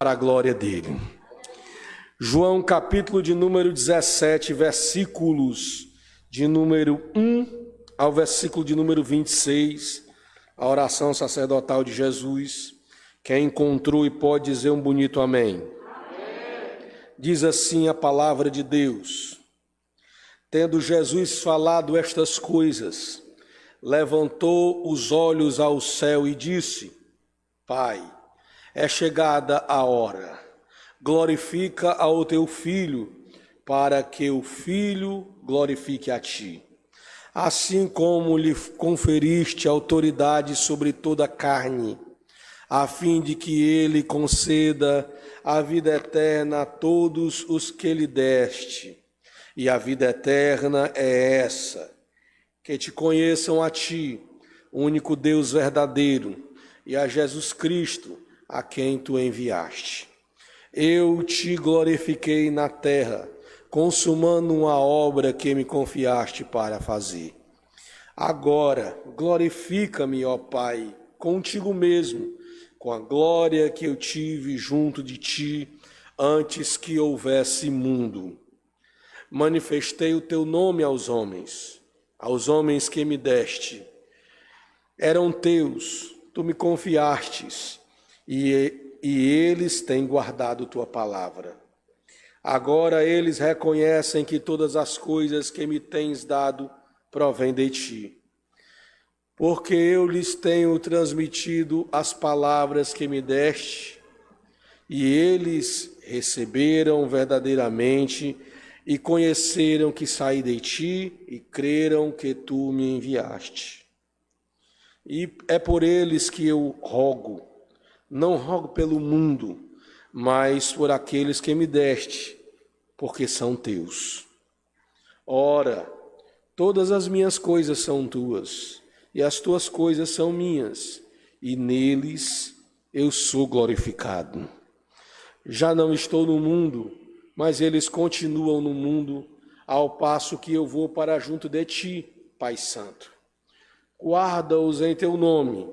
para a glória dele. João capítulo de número 17, versículos de número 1 ao versículo de número 26, a oração sacerdotal de Jesus. Quem encontrou e pode dizer um bonito amém. Amém. Diz assim a palavra de Deus: tendo Jesus falado estas coisas, levantou os olhos ao céu e disse: Pai, é chegada a hora, glorifica ao teu Filho, para que o Filho glorifique a ti. Assim como lhe conferiste autoridade sobre toda a carne, a fim de que ele conceda a vida eterna a todos os que lhe deste. E a vida eterna é essa: que te conheçam a ti, o único Deus verdadeiro, e a Jesus Cristo, a quem tu enviaste. Eu te glorifiquei na terra, consumando uma obra que me confiaste para fazer. Agora, glorifica-me, ó Pai, contigo mesmo, com a glória que eu tive junto de ti, antes que houvesse mundo. Manifestei o teu nome aos homens que me deste. Eram teus, tu me confiastes, e eles têm guardado tua palavra. Agora eles reconhecem que todas as coisas que me tens dado provêm de ti, porque eu lhes tenho transmitido as palavras que me deste, e eles receberam verdadeiramente e conheceram que saí de ti e creram que tu me enviaste. E é por eles que eu rogo, não rogo pelo mundo, mas por aqueles que me deste, porque são teus. Ora, todas as minhas coisas são tuas, e as tuas coisas são minhas, e neles eu sou glorificado. Já não estou no mundo, mas eles continuam no mundo, ao passo que eu vou para junto de ti, Pai Santo. Guarda-os em teu nome,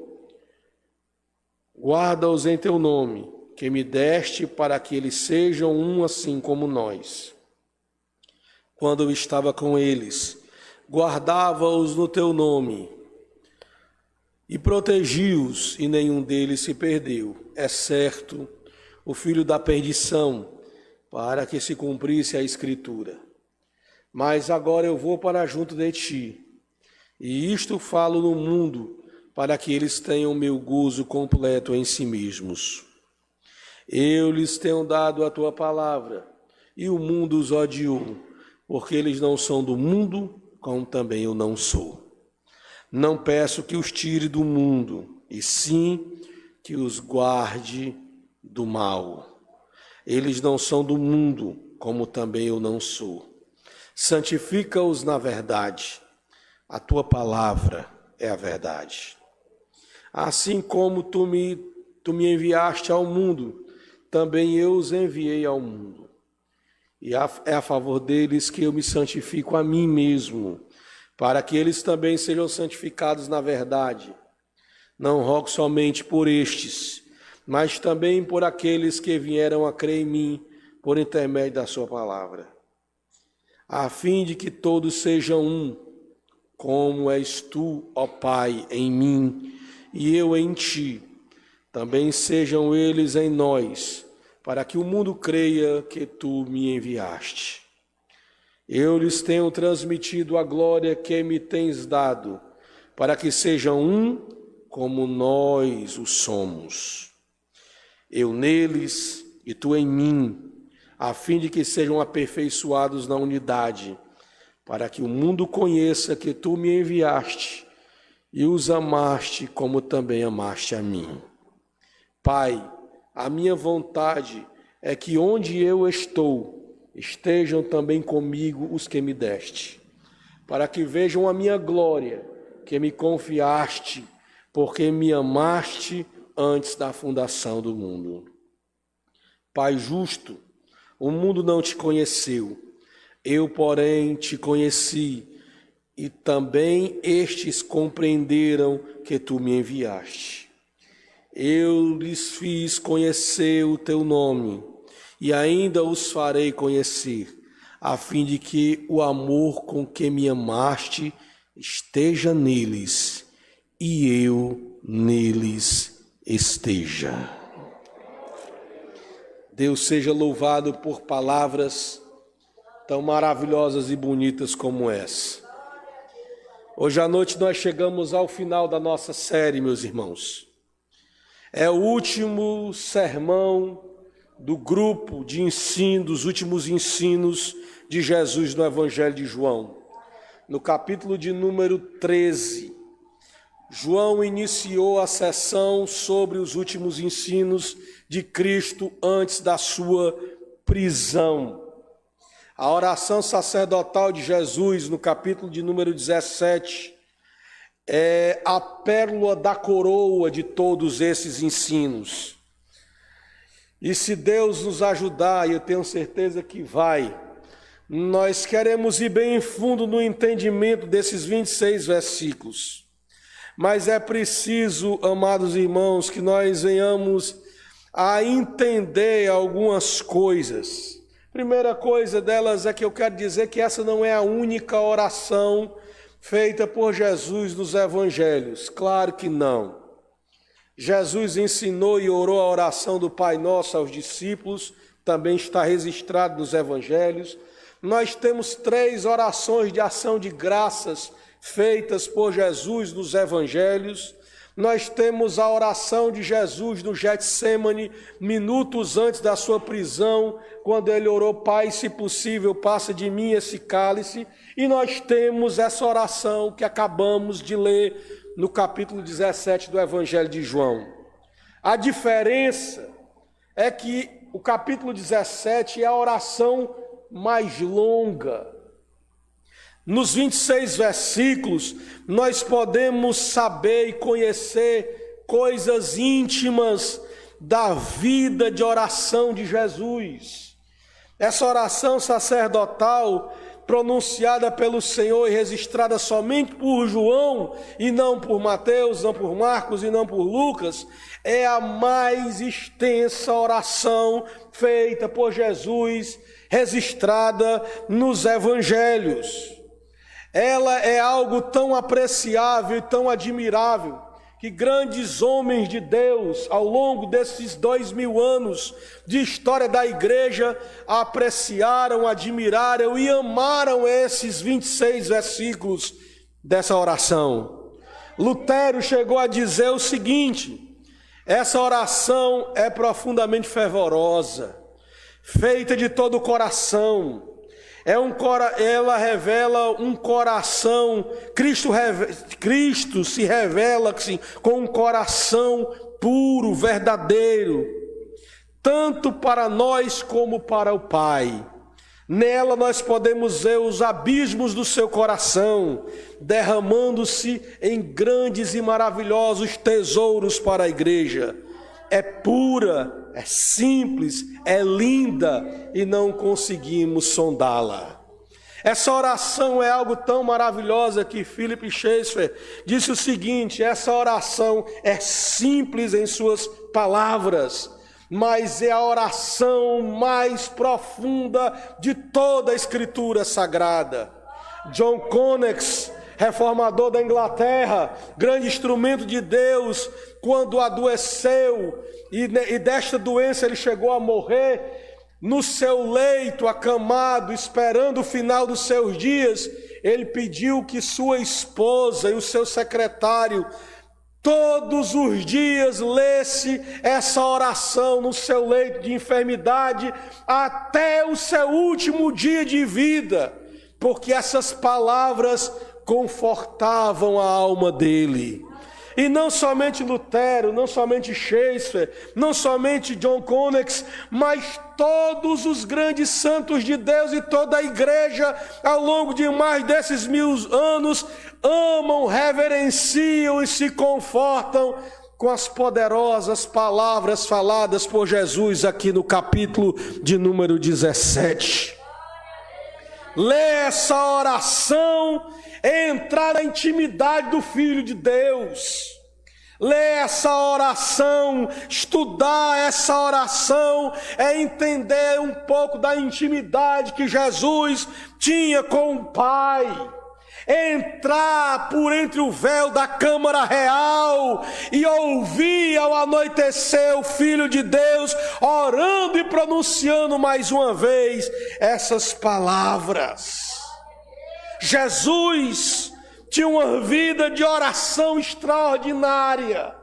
que me deste, para que eles sejam um assim como nós. Quando eu estava com eles, guardava-os no teu nome, e protegi-os, e nenhum deles se perdeu, exceto o filho da perdição, para que se cumprisse a Escritura. Mas agora eu vou para junto de ti, e isto falo no mundo, para que eles tenham meu gozo completo em si mesmos. Eu lhes tenho dado a tua palavra, e o mundo os odiou, porque eles não são do mundo, como também eu não sou. Não peço que os tire do mundo, e sim que os guarde do mal. Eles não são do mundo, como também eu não sou. Santifica-os na verdade. A tua palavra é a verdade. Assim como tu me enviaste ao mundo, também eu os enviei ao mundo. E é a favor deles que eu me santifico a mim mesmo, para que eles também sejam santificados na verdade. Não rogo somente por estes, mas também por aqueles que vieram a crer em mim, por intermédio da sua palavra, a fim de que todos sejam um, como és tu, ó Pai, em mim, e eu em ti. Também sejam eles em nós, para que o mundo creia que tu me enviaste. Eu lhes tenho transmitido a glória que me tens dado, para que sejam um, como nós o somos. Eu neles e tu em mim, a fim de que sejam aperfeiçoados na unidade, para que o mundo conheça que tu me enviaste e os amaste como também amaste a mim. Pai, a minha vontade é que onde eu estou, estejam também comigo os que me deste, para que vejam a minha glória, que me confiaste, porque me amaste antes da fundação do mundo. Pai justo, o mundo não te conheceu, eu, porém, te conheci, e também estes compreenderam que tu me enviaste. eu lhes fiz conhecer o teu nome, e ainda os farei conhecer, a fim de que o amor com que me amaste esteja neles, e eu neles esteja. Deus seja louvado por palavras tão maravilhosas e bonitas como essa. Hoje à noite nós chegamos ao final da nossa série, meus irmãos. É o último sermão do grupo de ensino, dos últimos ensinos de Jesus no Evangelho de João. No capítulo de número 13, João iniciou a sessão sobre os últimos ensinos de Cristo antes da sua prisão. A oração sacerdotal de Jesus, no capítulo de número 17, é a pérola da coroa de todos esses ensinos. E se Deus nos ajudar, e eu tenho certeza que vai, nós queremos ir bem em fundo no entendimento desses 26 versículos. Mas é preciso, amados irmãos, que nós venhamos a entender algumas coisas. Primeira coisa delas é que eu quero dizer que essa não é a única oração feita por Jesus nos evangelhos. Claro que não. Jesus ensinou e orou a oração do Pai Nosso aos discípulos, também está registrado nos evangelhos. Nós temos 3 orações de ação de graças feitas por Jesus nos evangelhos. Nós temos a oração de Jesus no Getsêmani, minutos antes da sua prisão, quando ele orou: Pai, se possível, passa de mim esse cálice. E nós temos essa oração que acabamos de ler no capítulo 17 do Evangelho de João. A diferença é que o capítulo 17 é a oração mais longa. Nos 26 versículos, nós podemos saber e conhecer coisas íntimas da vida de oração de Jesus. Essa oração sacerdotal, pronunciada pelo Senhor e registrada somente por João, e não por Mateus, não por Marcos e não por Lucas, é a mais extensa oração feita por Jesus, registrada nos evangelhos. Ela é algo tão apreciável e tão admirável que grandes homens de Deus, ao longo desses 2000 anos de história da igreja, apreciaram, admiraram e amaram esses 26 versículos dessa oração. Lutero chegou a dizer o seguinte: essa oração é profundamente fervorosa, feita de todo o coração. Ela revela um coração, Cristo se revela assim, com um coração puro, verdadeiro, tanto para nós como para o Pai. Nela nós podemos ver os abismos do seu coração, derramando-se em grandes e maravilhosos tesouros para a igreja. É pura, é simples, é linda e não conseguimos sondá-la. Essa oração é algo tão maravilhosa que Philip Schaeffer disse o seguinte: essa oração é simples em suas palavras, mas é a oração mais profunda de toda a Escritura Sagrada. John Conex, reformador da Inglaterra, grande instrumento de Deus, quando adoeceu e desta doença ele chegou a morrer, no seu leito acamado, esperando o final dos seus dias, ele pediu que sua esposa e o seu secretário todos os dias lesse essa oração no seu leito de enfermidade até o seu último dia de vida, porque essas palavras confortavam a alma dele. E não somente Lutero, não somente Schaeffer, não somente John Conex, mas todos os grandes santos de Deus e toda a igreja, ao longo de mais desses 1000 anos, amam, reverenciam e se confortam com as poderosas palavras faladas por Jesus aqui no capítulo de número 17. Lê essa oração, entrar na intimidade do Filho de Deus. Ler essa oração, estudar essa oração, é entender um pouco da intimidade que Jesus tinha com o Pai. Entrar por entre o véu da Câmara Real e ouvir ao anoitecer o Filho de Deus orando e pronunciando mais uma vez essas palavras. Jesus tinha uma vida de oração extraordinária.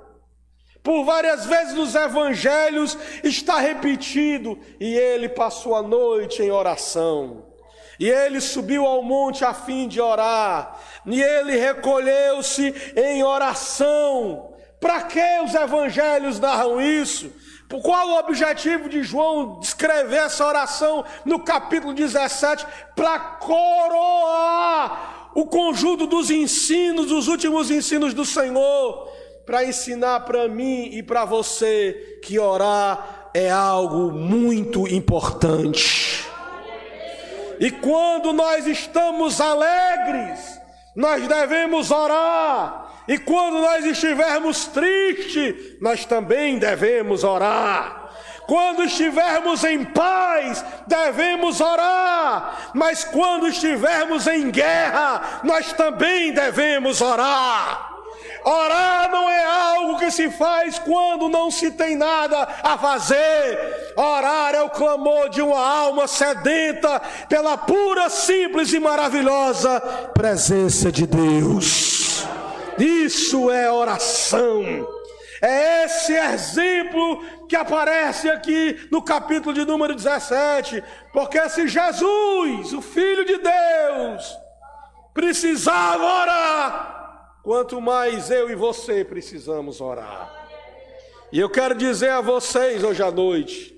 Por várias vezes nos evangelhos está repetido, e ele passou a noite em oração. E ele subiu ao monte a fim de orar, e ele recolheu-se em oração. Para que os evangelhos narram isso? Qual o objetivo de João descrever essa oração no capítulo 17? Para coroar o conjunto dos ensinos, dos últimos ensinos do Senhor, para ensinar para mim e para você que orar é algo muito importante. E quando nós estamos alegres, nós devemos orar. E quando nós estivermos tristes, nós também devemos orar. Quando estivermos em paz, devemos orar. Mas quando estivermos em guerra, nós também devemos orar. Orar não é algo que se faz quando não se tem nada a fazer. Orar é o clamor de uma alma sedenta pela pura, simples e maravilhosa presença de Deus. Isso é oração. É esse exemplo que aparece aqui no capítulo de número 17. Porque se Jesus, o Filho de Deus, precisava orar, quanto mais eu e você precisamos orar. E eu quero dizer a vocês hoje à noite,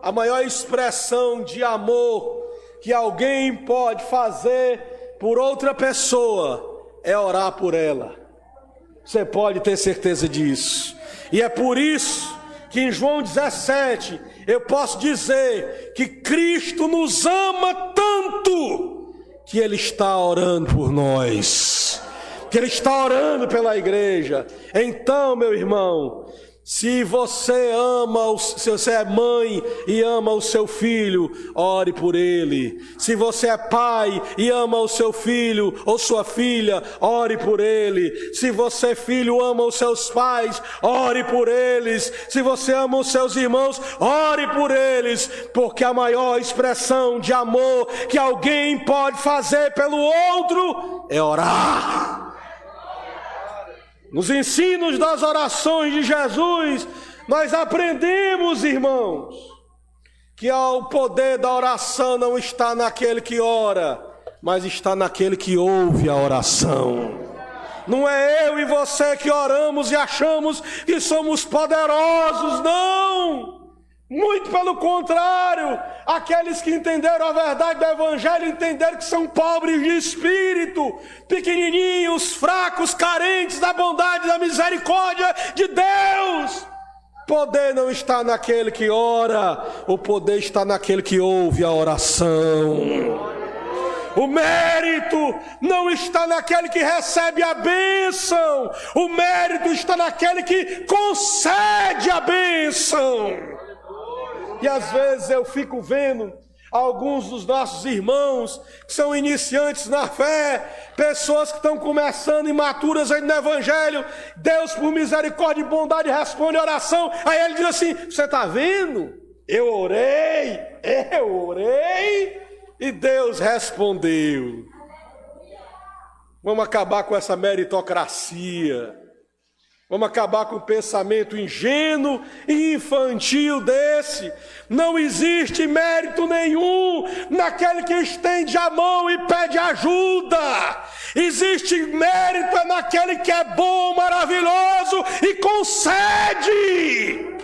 a maior expressão de amor que alguém pode fazer por outra pessoa é orar por ela. Você pode ter certeza disso. E é por isso que em João 17 eu posso dizer que Cristo nos ama tanto que Ele está orando por nós, que Ele está orando pela igreja. Então, meu irmão, se você é mãe e ama o seu filho, ore por ele. Se você é pai e ama o seu filho ou sua filha, ore por ele. Se você, filho, ama os seus pais, ore por eles. Se você ama os seus irmãos, ore por eles, porque a maior expressão de amor que alguém pode fazer pelo outro é orar. Nos ensinos das orações de Jesus, nós aprendemos, irmãos, que o poder da oração não está naquele que ora, mas está naquele que ouve a oração. Não é eu e você que oramos e achamos que somos poderosos, não! Muito pelo contrário, aqueles que entenderam a verdade do Evangelho entenderam que são pobres de espírito, pequenininhos, fracos, carentes da bondade e da misericórdia de Deus. Poder não está naquele que ora, o poder está naquele que ouve a oração. O mérito não está naquele que recebe a bênção, o mérito está naquele que concede a bênção. E às vezes eu fico vendo alguns dos nossos irmãos que são iniciantes na fé, pessoas que estão começando imaturas aí no Evangelho. Deus, por misericórdia e bondade, responde a oração. Aí ele diz assim: você está vendo? Eu orei e Deus respondeu. Vamos acabar com essa meritocracia. Vamos acabar com o pensamento ingênuo e infantil desse. Não existe mérito nenhum naquele que estende a mão e pede ajuda. Existe mérito naquele que é bom, maravilhoso e concede.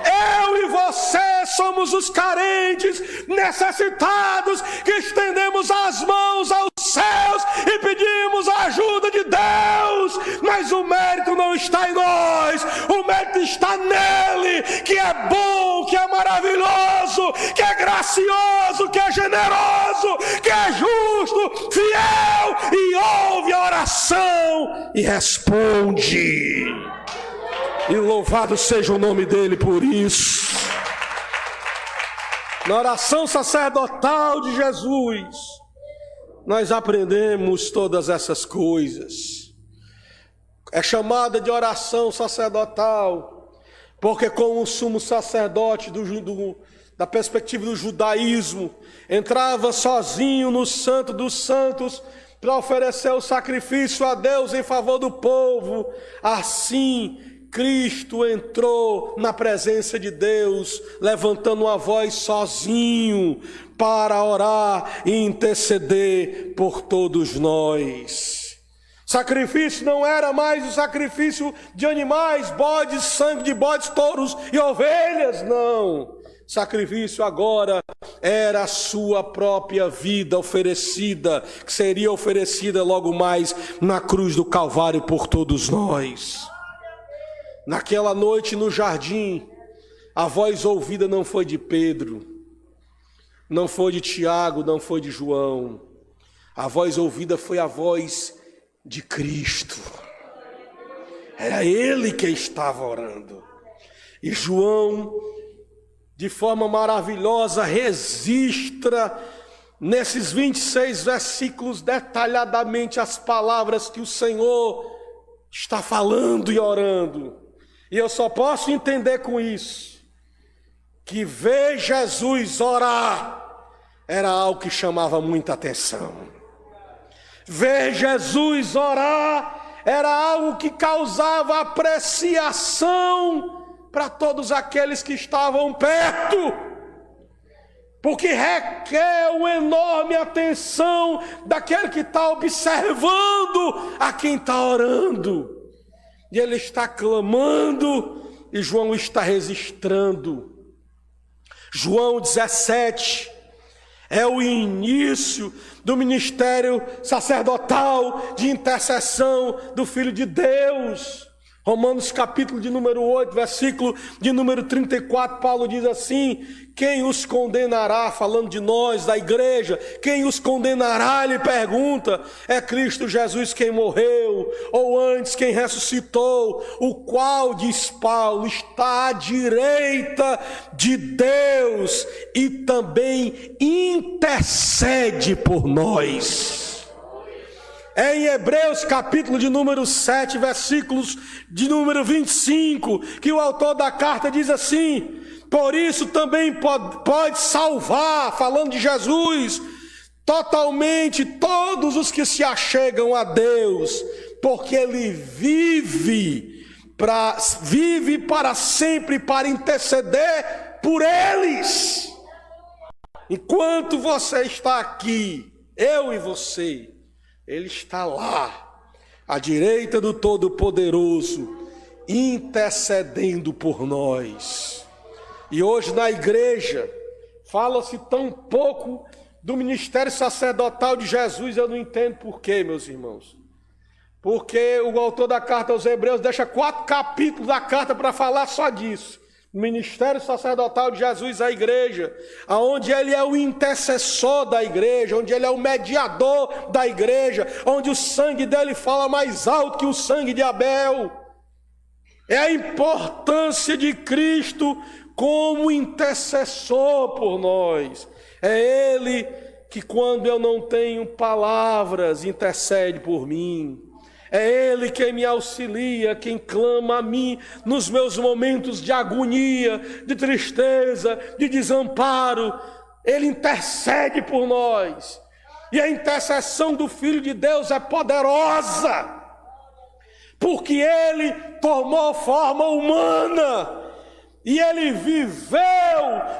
Eu e você somos os carentes, necessitados, que estendemos as mãos aos céus e pedimos a ajuda de Deus. Mas o mérito não está em nós, o mérito está nele, que é bom, que é maravilhoso que é gracioso, que é generoso, que é justo, fiel, e ouve a oração e responde. E louvado seja o nome dele por isso. Na oração sacerdotal de Jesus, nós aprendemos todas essas coisas. É chamada de oração sacerdotal, porque como o sumo sacerdote da perspectiva do judaísmo, entrava sozinho no Santo dos Santos para oferecer o sacrifício a Deus em favor do povo, assim Cristo entrou na presença de Deus, levantando uma voz sozinho para orar e interceder por todos nós. Sacrifício não era mais o sacrifício de animais, bodes, sangue de bodes, touros e ovelhas, não. Sacrifício agora era a sua própria vida oferecida, que seria oferecida logo mais na cruz do Calvário por todos nós. Naquela noite no jardim, a voz ouvida não foi de Pedro, não foi de Tiago, não foi de João. A voz ouvida foi a voz de Cristo. Era ele que estava orando. E João, de forma maravilhosa, registra nesses 26 versículos detalhadamente as palavras que o Senhor está falando e orando. E eu só posso entender com isso que ver Jesus orar era algo que chamava muita atenção. Ver Jesus orar era algo que causava apreciação para todos aqueles que estavam perto, porque requer uma enorme atenção daquele que está observando a quem está orando. E ele está clamando e João está registrando. João 17 é o início do ministério sacerdotal de intercessão do Filho de Deus. Romanos capítulo de número 8, versículo de número 34, Paulo diz assim: quem os condenará, falando de nós, da igreja, quem os condenará, ele pergunta, é Cristo Jesus quem morreu, ou antes quem ressuscitou, o qual, diz Paulo, está à direita de Deus e também intercede por nós. É em Hebreus capítulo de número 7, versículos de número 25, que o autor da carta diz assim: por isso também pode salvar, falando de Jesus, totalmente todos os que se achegam a Deus, porque Ele vive para sempre para interceder por eles. Enquanto você está aqui, eu e você, Ele está lá, à direita do Todo-Poderoso, intercedendo por nós. E hoje na igreja, fala-se tão pouco do ministério sacerdotal de Jesus, eu não entendo por quê, meus irmãos. Porque o autor da carta aos Hebreus deixa 4 capítulos da carta para falar só disso. O ministério sacerdotal de Jesus à igreja, onde ele é o intercessor da igreja, onde ele é o mediador da igreja, onde o sangue dele fala mais alto que o sangue de Abel. É a importância de Cristo como intercessor por nós. É Ele que, quando eu não tenho palavras, intercede por mim. É Ele quem me auxilia, quem clama a mim nos meus momentos de agonia, de tristeza, de desamparo. Ele intercede por nós. E a intercessão do Filho de Deus é poderosa, porque Ele tomou forma humana e Ele viveu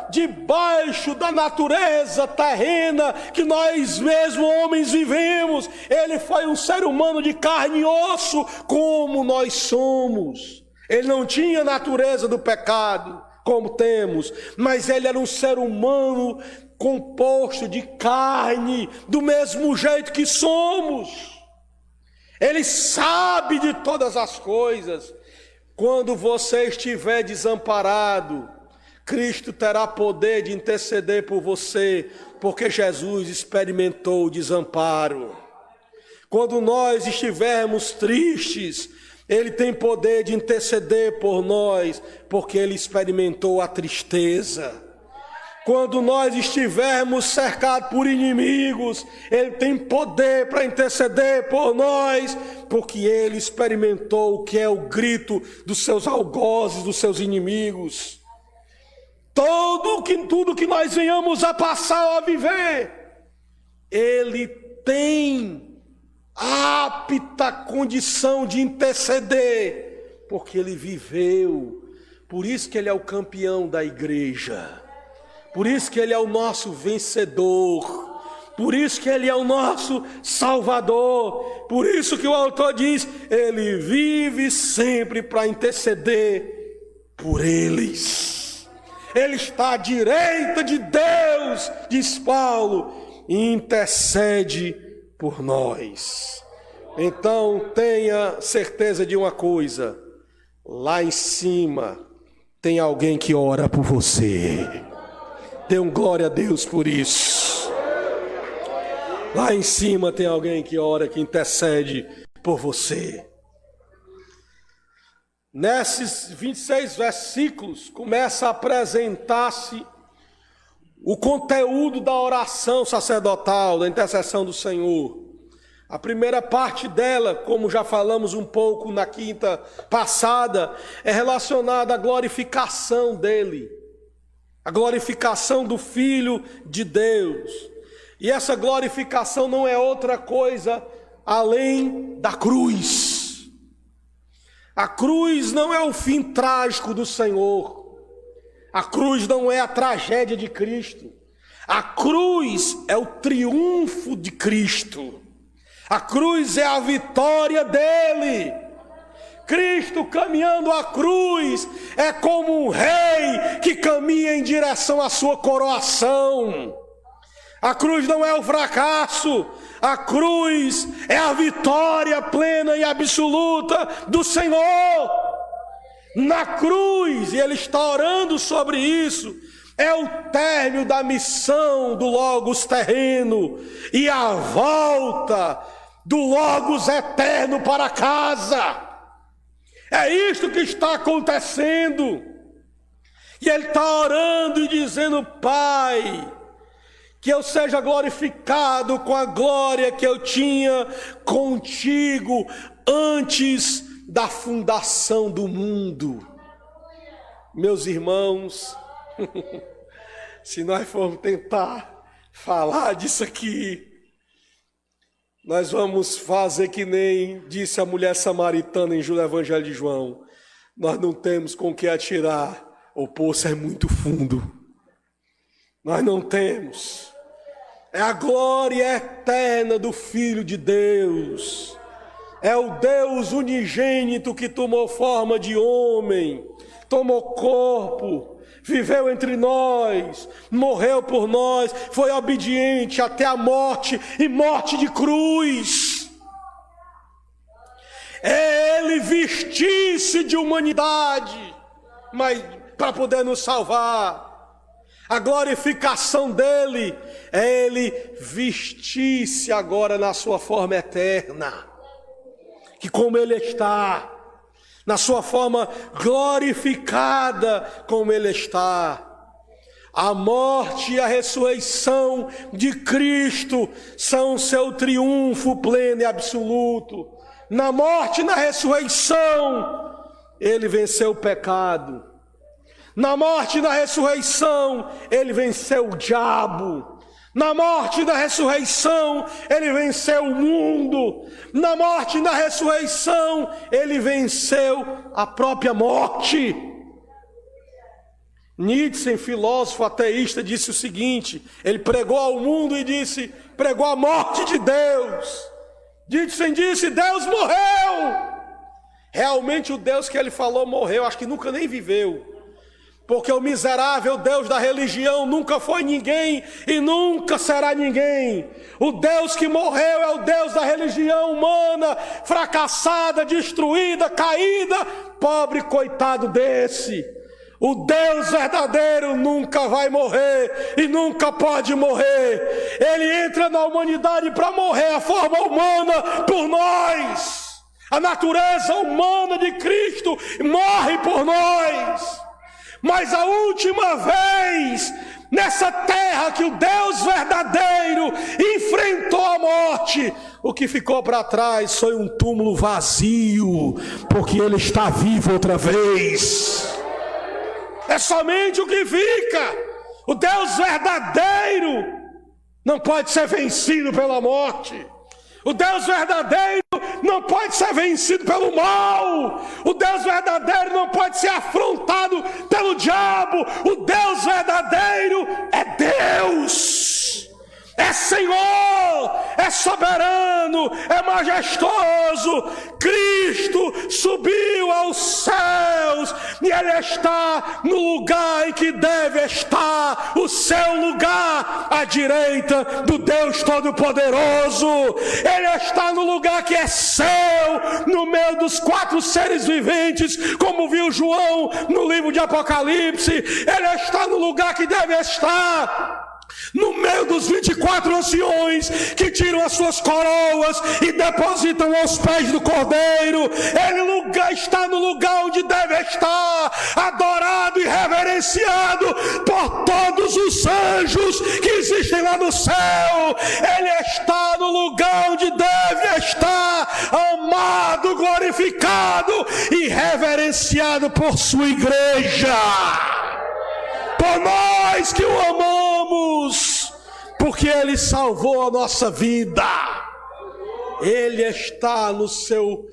debaixo da natureza terrena que nós mesmos homens vivemos. Ele foi um ser humano de carne e osso como nós somos. Ele não tinha natureza do pecado como temos, mas Ele era um ser humano composto de carne do mesmo jeito que somos. Ele sabe de todas as coisas. Quando você estiver desamparado, Cristo terá poder de interceder por você, porque Jesus experimentou o desamparo. Quando nós estivermos tristes, Ele tem poder de interceder por nós, porque Ele experimentou a tristeza. Quando nós estivermos cercados por inimigos, Ele tem poder para interceder por nós, porque Ele experimentou o que é o grito dos seus algozes, dos seus inimigos. Tudo que nós venhamos a passar ou a viver, Ele tem apta condição de interceder, porque Ele viveu. Por isso que Ele é o campeão da igreja. Por isso que Ele é o nosso vencedor, por isso que Ele é o nosso Salvador, por isso que o autor diz, Ele vive sempre para interceder por eles. Ele está à direita de Deus, diz Paulo, e intercede por nós. Então tenha certeza de uma coisa, lá em cima tem alguém que ora por você. Dê um glória a Deus por isso. Lá em cima tem alguém que ora, que intercede por você. Nesses 26 versículos começa a apresentar-se o conteúdo da oração sacerdotal, da intercessão do Senhor. A primeira parte dela, como já falamos um pouco na quinta passada, é relacionada à glorificação dele. A glorificação do Filho de Deus. E essa glorificação não é outra coisa além da cruz. A cruz não é o fim trágico do Senhor. A cruz não é a tragédia de Cristo. A cruz é o triunfo de Cristo. A cruz é a vitória dele. Cristo caminhando à cruz é como um rei que caminha em direção à sua coroação. A cruz não é o fracasso, a cruz é a vitória plena e absoluta do Senhor. Na cruz, e ele está orando sobre isso, é o término da missão do Logos terreno e a volta do Logos eterno para casa. É isto que está acontecendo. E ele está orando e dizendo, Pai, que eu seja glorificado com a glória que eu tinha contigo antes da fundação do mundo. Meus irmãos, se nós formos tentar falar disso aqui, nós vamos fazer que nem disse a mulher samaritana em Evangelho de João. Nós não temos com que atirar, o poço é muito fundo. Nós não temos. É a glória eterna do Filho de Deus. É o Deus unigênito que tomou forma de homem, tomou corpo, viveu entre nós, morreu por nós, foi obediente até a morte e morte de cruz. É Ele vestir-se de humanidade, mas para poder nos salvar. A glorificação dele é Ele vestir-se agora na sua forma eterna, que como Ele está, na sua forma glorificada como Ele está. A morte e a ressurreição de Cristo são o seu triunfo pleno e absoluto. Na morte e na ressurreição, Ele venceu o pecado. Na morte e na ressurreição, Ele venceu o diabo. Na morte e na ressurreição, Ele venceu o mundo. Na morte e na ressurreição, Ele venceu a própria morte. Nietzsche, filósofo ateísta, disse o seguinte, ele pregou ao mundo e disse, pregou a morte de Deus. Nietzsche disse, Deus morreu. Realmente o Deus que ele falou morreu, acho que nunca nem viveu. Porque o miserável Deus da religião nunca foi ninguém e nunca será ninguém. O Deus que morreu é o Deus da religião humana, fracassada, destruída, caída, pobre coitado desse. O Deus verdadeiro nunca vai morrer e nunca pode morrer. Ele entra na humanidade para morrer a forma humana por nós. A natureza humana de Cristo morre por nós. Mas a última vez nessa terra que o Deus verdadeiro enfrentou a morte, o que ficou para trás foi um túmulo vazio, porque Ele está vivo outra vez. É somente o que fica. O Deus verdadeiro não pode ser vencido pela morte. O Deus verdadeiro não pode ser vencido pelo mal. O Deus verdadeiro não pode ser afrontado pelo diabo. O Deus verdadeiro é Deus. É Senhor, é soberano, é majestoso. Cristo subiu aos céus e Ele está no lugar em que deve estar, o seu lugar à direita do Deus Todo-Poderoso. Ele está no lugar que é seu, no meio dos 4 seres viventes, como viu João no livro de Apocalipse. Ele está no lugar que deve estar, no meio dos 24 anciões que tiram as suas coroas e depositam aos pés do Cordeiro. Ele está no lugar onde deve estar, adorado e reverenciado por todos os anjos que existem lá no céu. Ele está no lugar onde deve estar, amado, glorificado e reverenciado por sua igreja, por nós que o amamos, porque Ele salvou a nossa vida. Ele está no seu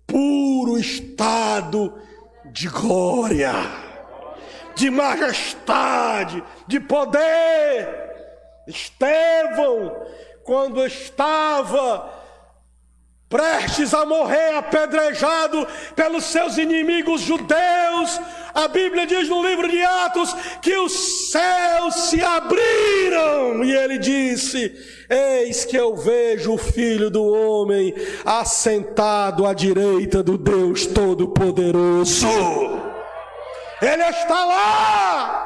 puro estado de glória, de majestade, de poder. Estevão, quando estava prestes a morrer apedrejado pelos seus inimigos judeus, a Bíblia diz no livro de Atos que os céus se abriram e ele disse: eis que eu vejo o Filho do Homem assentado à direita do Deus Todo-Poderoso. Ele está lá.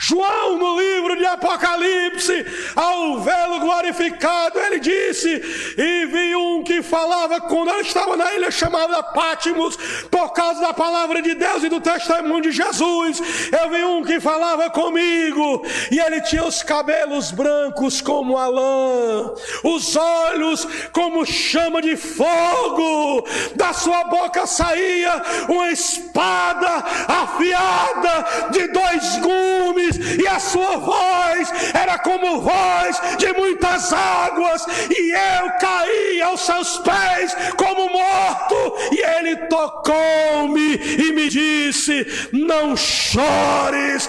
João, no livro de Apocalipse, ao vê-lo glorificado, ele disse: e vi um que falava quando ele estava na ilha chamada Pátimos, por causa da palavra de Deus e do testemunho de Jesus. Eu vi um que falava comigo, e ele tinha os cabelos brancos como a lã, os olhos como chama de fogo, da sua boca saía uma espada afiada de 2 gumes, e a sua voz era como voz de muitas águas, e eu caí aos seus pés como morto, e ele tocou-me e me disse: não chores,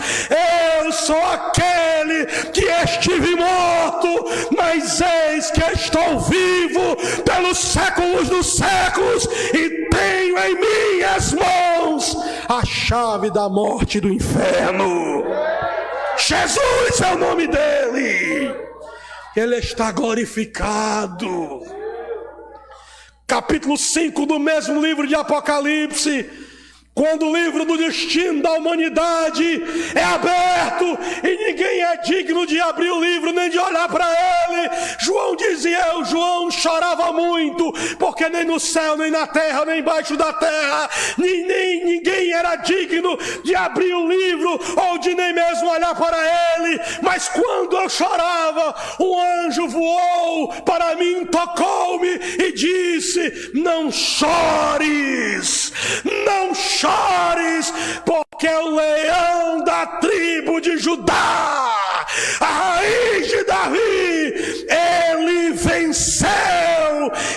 eu sou aquele que estive morto, mas eis que estou vivo pelos séculos dos séculos, e tenho em minhas mãos a chave da morte e do inferno. Jesus é o nome dele. Ele está glorificado. Capítulo 5 do mesmo livro de Apocalipse, quando o livro do destino da humanidade é aberto e ninguém é digno de abrir o livro nem de olhar para ele, João dizia: João chorava muito, porque nem no céu, nem na terra, nem embaixo da terra, ninguém era digno de abrir o livro ou de nem mesmo olhar para ele. Mas quando eu chorava, um anjo voou para mim, tocou-me e disse: não chores, não chores, porque o leão da tribo de Judá, a raiz de Davi, ele venceu,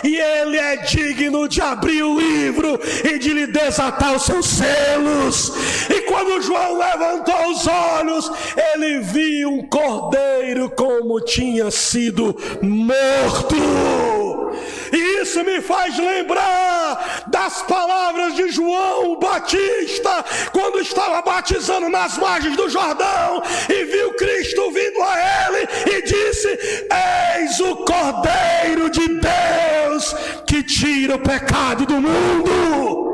e ele é digno de abrir o livro e de lhe desatar os seus selos. E quando João levantou os olhos, ele viu um cordeiro como tinha sido morto. E isso me faz lembrar das palavras de João Batista, quando estava batizando nas margens do Jordão e viu Cristo vindo a ele e disse: eis o Cordeiro de Deus que tira o pecado do mundo.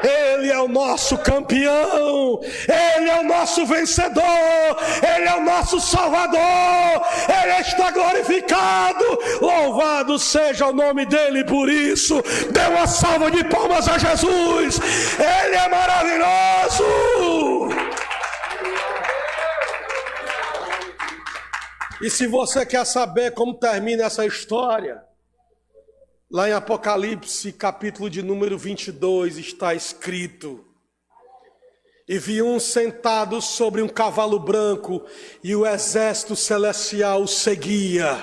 Ele é o nosso campeão, Ele é o nosso vencedor, Ele é o nosso Salvador, Ele está glorificado. Louvado seja o nome dEle por isso. Dê uma salva de palmas a Jesus. Ele é maravilhoso. E se você quer saber como termina essa história, lá em Apocalipse, capítulo de número 22, está escrito: e vi um sentado sobre um cavalo branco, e o exército celestial o seguia.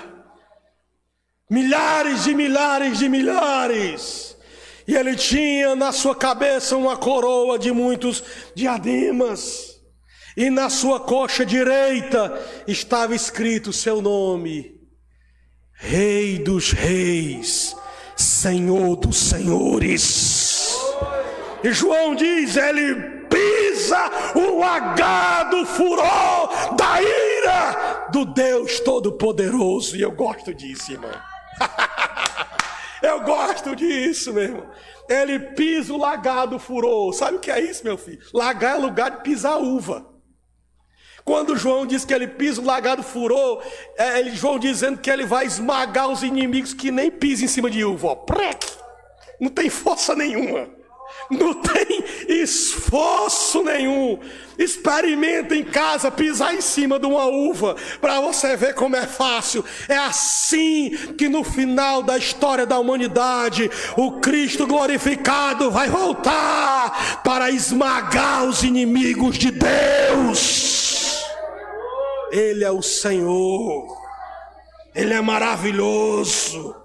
Milhares de milhares de milhares. E ele tinha na sua cabeça uma coroa de muitos diademas. E na sua coxa direita estava escrito seu nome: Rei dos Reis, Senhor dos Senhores. E João diz: ele pisa o lagar do furor da ira do Deus Todo-Poderoso. E eu gosto disso, irmão. Eu gosto disso, meu irmão. Ele pisa o lagar do furor. Sabe o que é isso, meu filho? Lagar é lugar de pisar uva. Quando João diz que ele pisa o lagar do furor, João dizendo que ele vai esmagar os inimigos que nem pisam em cima de uva. Ó. Não tem força nenhuma. Não tem esforço nenhum. Experimenta em casa pisar em cima de uma uva para você ver como é fácil. É assim que no final da história da humanidade o Cristo glorificado vai voltar para esmagar os inimigos de Deus. Ele é o Senhor. Ele é maravilhoso.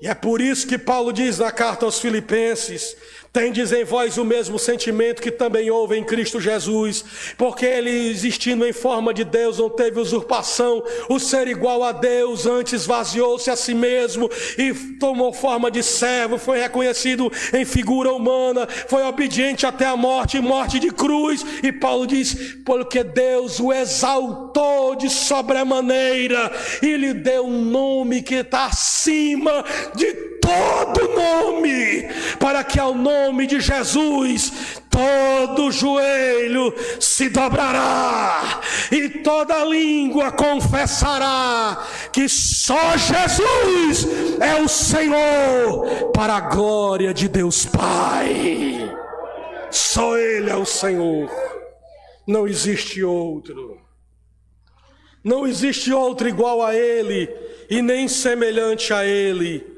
E é por isso que Paulo diz na carta aos Filipenses: tendes em vós o mesmo sentimento que também houve em Cristo Jesus, porque ele, existindo em forma de Deus, não teve usurpação, o ser igual a Deus, antes esvaziou-se a si mesmo e tomou forma de servo, foi reconhecido em figura humana, foi obediente até a morte, morte de cruz. E Paulo diz: porque Deus o exaltou de sobremaneira e lhe deu um nome que está acima de todo nome, para que ao nome de Jesus todo joelho se dobrará e toda língua confessará que só Jesus é o Senhor, para a glória de Deus Pai. Só Ele é o Senhor, não existe outro. Não existe outro igual a Ele e nem semelhante a Ele.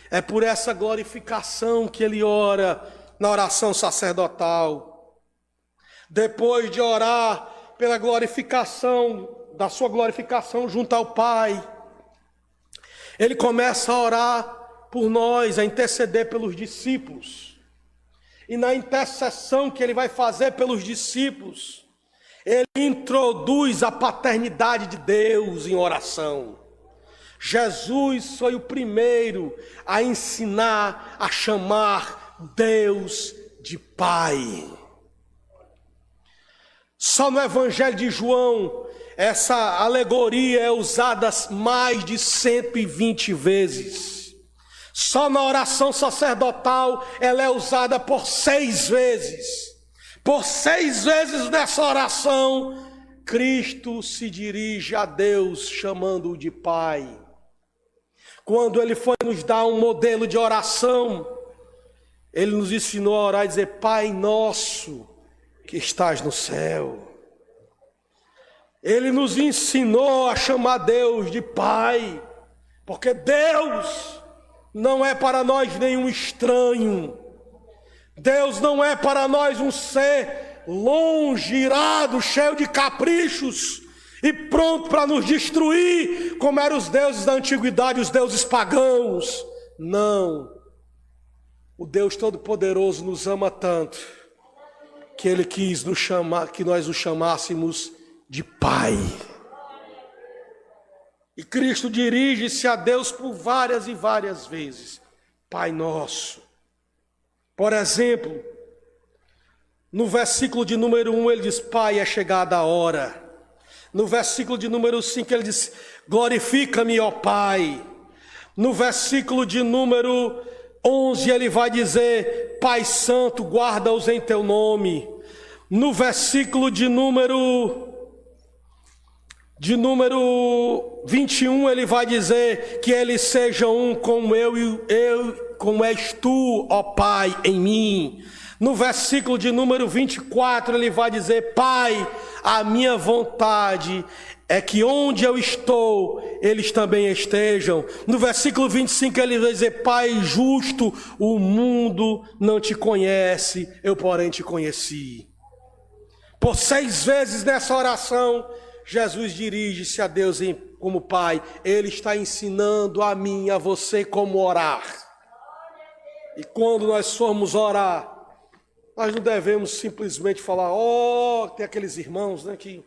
É por essa glorificação que ele ora na oração sacerdotal. Depois de orar pela glorificação, da sua glorificação junto ao Pai, ele começa a orar por nós, a interceder pelos discípulos. E na intercessão que ele vai fazer pelos discípulos, ele introduz a paternidade de Deus em oração. Jesus foi o primeiro a ensinar a chamar Deus de Pai. Só no Evangelho de João essa alegoria é usada mais de 120 vezes. Só na oração sacerdotal ela é usada por 6 vezes. Por 6 vezes nessa oração, Cristo se dirige a Deus chamando-o de Pai. Quando ele foi nos dar um modelo de oração, ele nos ensinou a orar e dizer: Pai nosso que estás no céu. Ele nos ensinou a chamar Deus de Pai, porque Deus não é para nós nenhum estranho. Deus não é para nós um ser longe, irado, cheio de caprichos e pronto para nos destruir, como eram os deuses da antiguidade, os deuses pagãos. Não. O Deus Todo-Poderoso nos ama tanto que Ele quis nos chamar, que nós o chamássemos de Pai. E Cristo dirige-se a Deus por várias e várias vezes: Pai nosso. Por exemplo, no versículo de número 1 ele diz: Pai, é chegada a hora. No versículo de número 5 ele diz: glorifica-me, ó Pai. No versículo de número 11 ele vai dizer: Pai Santo, guarda-os em teu nome. No versículo de número 21 ele vai dizer que eles sejam um como como és tu, ó Pai, em mim. No versículo de número 24 ele vai dizer: Pai, a minha vontade é que onde eu estou, eles também estejam. No versículo 25 ele vai dizer: Pai justo, o mundo não te conhece, eu porém te conheci. Por 6 vezes nessa oração, Jesus dirige-se a Deus como Pai. Ele está ensinando a mim e a você como orar. E quando nós formos orar, nós não devemos simplesmente falar: tem aqueles irmãos, né, que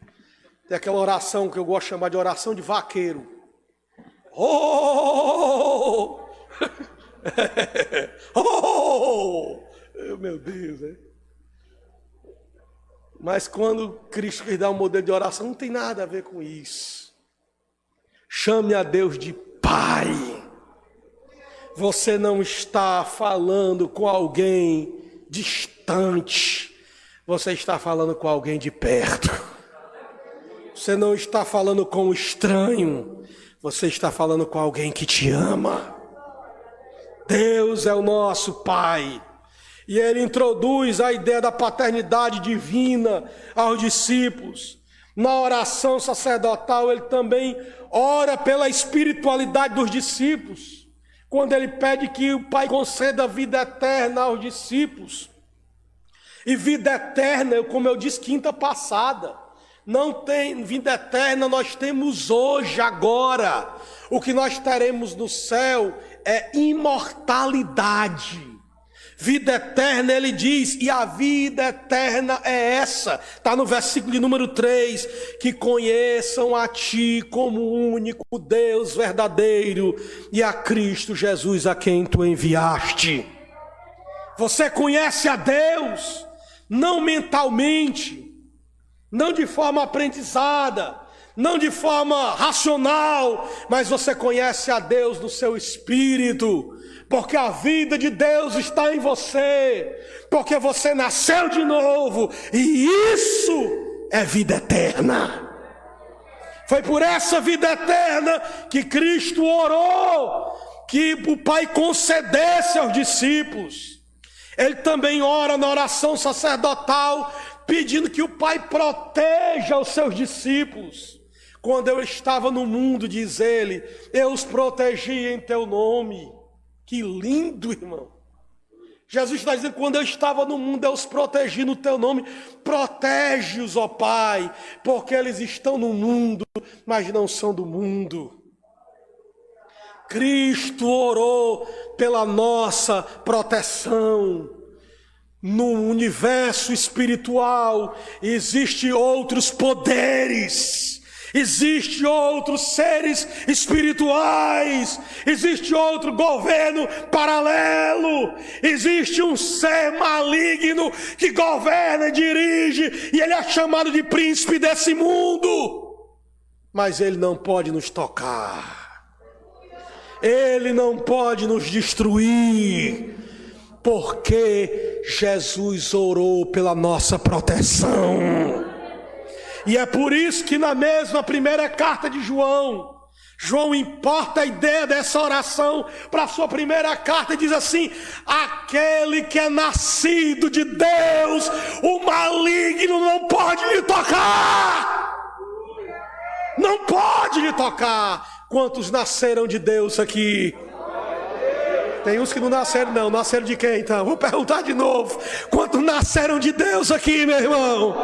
tem aquela oração que eu gosto de chamar de oração de vaqueiro. Meu Deus, né? Mas quando Cristo quis dar um modelo de oração, não tem nada a ver com isso. Chame a Deus de Pai. Você não está falando com alguém distante. Você está falando com alguém de perto. Você não está falando com um estranho. Você está falando com alguém que te ama. Deus é o nosso Pai. E ele introduz a ideia da paternidade divina aos discípulos. Na oração sacerdotal, ele também ora pela espiritualidade dos discípulos, quando ele pede que o Pai conceda vida eterna aos discípulos. E vida eterna, como eu disse quinta passada, não tem vida eterna, nós temos hoje, agora. O que nós teremos no céu é imortalidade. Vida eterna, ele diz, e a vida eterna é essa, está no versículo de número 3, que conheçam a ti como o único Deus verdadeiro e a Cristo Jesus a quem tu enviaste. Você conhece a Deus, não mentalmente, não de forma aprendizada, não de forma racional, mas você conhece a Deus no seu espírito, porque a vida de Deus está em você, porque você nasceu de novo, e isso é vida eterna. Foi por essa vida eterna que Cristo orou, que o Pai concedesse aos discípulos. Ele também ora na oração sacerdotal, pedindo que o Pai proteja os seus discípulos. Quando eu estava no mundo, diz ele, eu os protegi em teu nome. Que lindo, irmão. Jesus está dizendo, quando eu estava no mundo, eu os protegi no teu nome. Protege-os, ó Pai, porque eles estão no mundo, mas não são do mundo. Cristo orou pela nossa proteção. No universo espiritual existem outros poderes. Existem outros seres espirituais, existe outro governo paralelo, existe um ser maligno que governa e dirige, e ele é chamado de príncipe desse mundo, mas ele não pode nos tocar, ele não pode nos destruir, porque Jesus orou pela nossa proteção. E é por isso que na mesma primeira carta de João importa a ideia dessa oração para a sua primeira carta e diz assim: aquele que é nascido de Deus, o maligno não pode lhe tocar. Não pode lhe tocar. Quantos nasceram de Deus aqui? Tem uns que não nasceram não, nasceram de quem então? Vou perguntar de novo. Quantos nasceram de Deus aqui, meu irmão?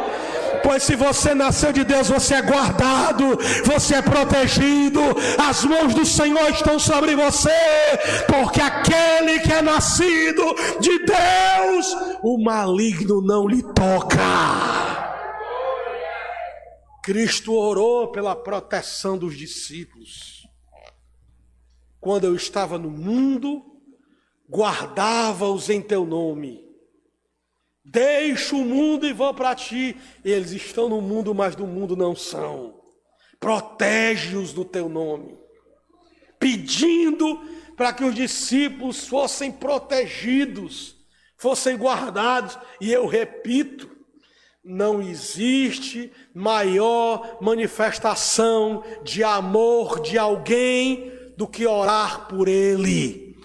Pois se você nasceu de Deus, você é guardado, você é protegido, as mãos do Senhor estão sobre você, porque aquele que é nascido de Deus, o maligno não lhe toca. Cristo orou pela proteção dos discípulos. Quando eu estava no mundo, guardava-os em teu nome. Deixo o mundo e vou para ti. Eles estão no mundo, mas do mundo não são. Protege-os no teu nome. Pedindo para que os discípulos fossem protegidos, fossem guardados. E eu repito, não existe maior manifestação de amor de alguém do que orar por ele.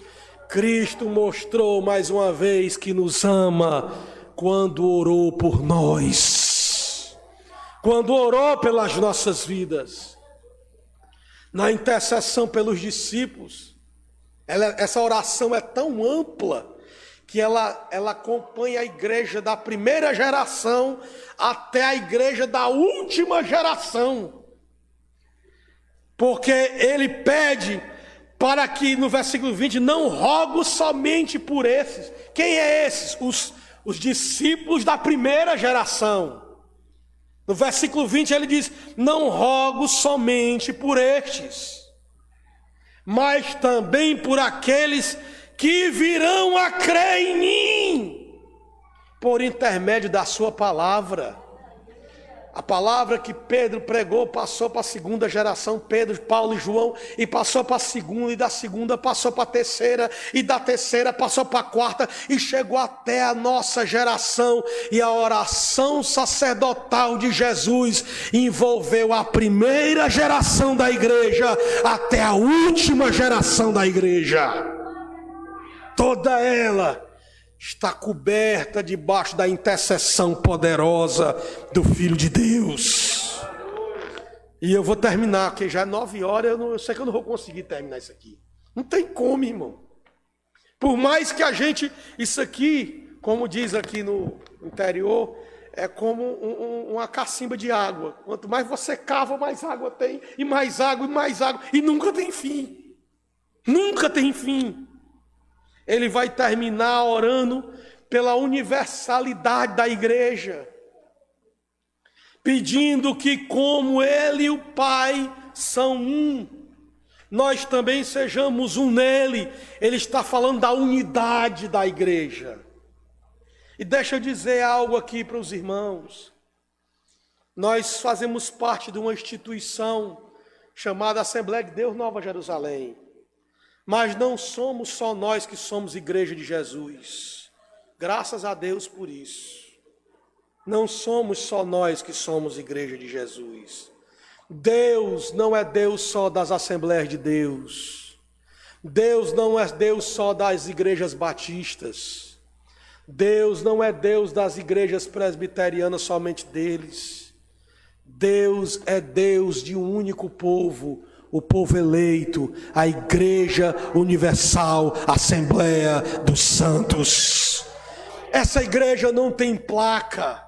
Cristo mostrou mais uma vez que nos ama quando orou por nós, quando orou pelas nossas vidas. Na intercessão pelos discípulos, essa oração é tão ampla que ela acompanha a igreja da primeira geração até a igreja da última geração. Porque ele pede para que, no versículo 20, não rogo somente por esses. Quem é esses? Os discípulos da primeira geração. No versículo 20 ele diz, não rogo somente por estes, mas também por aqueles que virão a crer em mim, por intermédio da sua palavra. A palavra que Pedro pregou passou para a segunda geração, Pedro, Paulo e João, e passou para a segunda, e da segunda passou para a terceira, e da terceira passou para a quarta, e chegou até a nossa geração. E a oração sacerdotal de Jesus envolveu a primeira geração da igreja até a última geração da igreja. Toda ela está coberta debaixo da intercessão poderosa do Filho de Deus. E eu vou terminar, porque já é 9 horas, eu sei que eu não vou conseguir terminar isso aqui. Não tem como, irmão. Por mais que a gente, isso aqui, como diz aqui no interior, é como uma cacimba de água. Quanto mais você cava, mais água tem, e mais água, e nunca tem fim. Nunca tem fim. Ele vai terminar orando pela universalidade da igreja, pedindo que, como ele e o Pai são um, nós também sejamos um nele. Ele está falando da unidade da igreja. E deixa eu dizer algo aqui para os irmãos. Nós fazemos parte de uma instituição chamada Assembleia de Deus Nova Jerusalém. Mas não somos só nós que somos igreja de Jesus. Graças a Deus por isso. Não somos só nós que somos igreja de Jesus. Deus não é Deus só das Assembleias de Deus. Deus não é Deus só das igrejas batistas. Deus não é Deus das igrejas presbiterianas somente deles. Deus é Deus de um único povo, o povo eleito, a Igreja Universal, Assembleia dos Santos. Essa igreja não tem placa,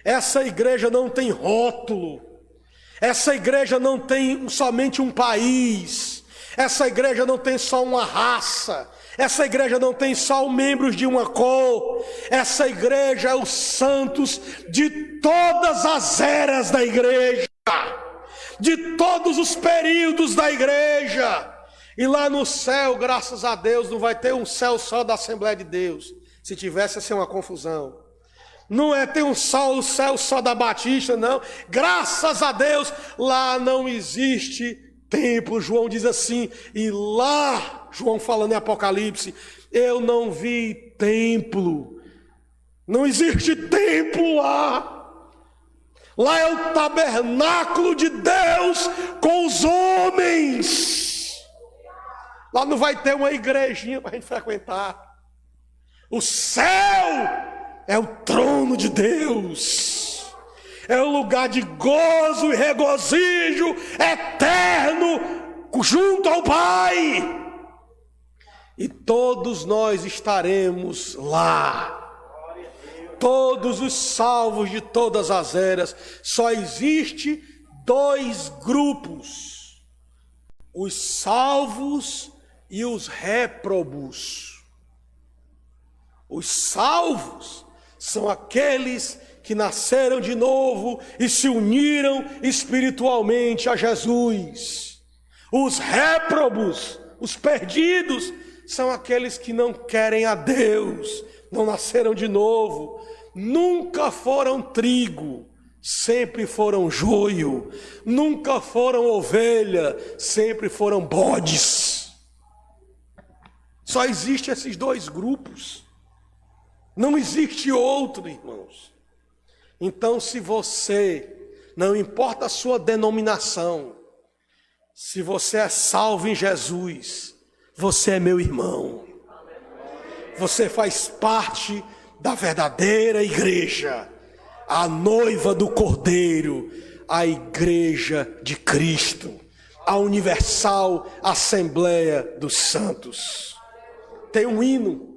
essa igreja não tem rótulo, essa igreja não tem somente um país, essa igreja não tem só uma raça, essa igreja não tem só membros de uma cor, essa igreja é os santos de todas as eras da igreja, de todos os períodos da igreja. E lá no céu, graças a Deus, não vai ter um céu só da Assembleia de Deus. Se tivesse, ia ser uma confusão. Não é ter um céu só da Batista, não. Graças a Deus, lá não existe templo. João diz assim, e lá, João falando em Apocalipse, eu não vi templo. Não existe templo lá. Lá é o tabernáculo de Deus com os homens. Lá não vai ter uma igrejinha para a gente frequentar. O céu é o trono de Deus. É o lugar de gozo e regozijo eterno junto ao Pai. E todos nós estaremos lá. Todos os salvos de todas as eras. Só existe 2 grupos: os salvos e os réprobos. Os salvos são aqueles que nasceram de novo e se uniram espiritualmente a Jesus. Os réprobos, os perdidos, são aqueles que não querem a Deus, não nasceram de novo, nunca foram trigo, sempre foram joio, nunca foram ovelha, sempre foram bodes. Só existem esses dois grupos. Não existe outro, irmãos. Então, se você, não importa a sua denominação, se você é salvo em Jesus, você é meu irmão. Você faz parte da verdadeira igreja, a noiva do Cordeiro, a igreja de Cristo, a universal Assembleia dos Santos. Tem um hino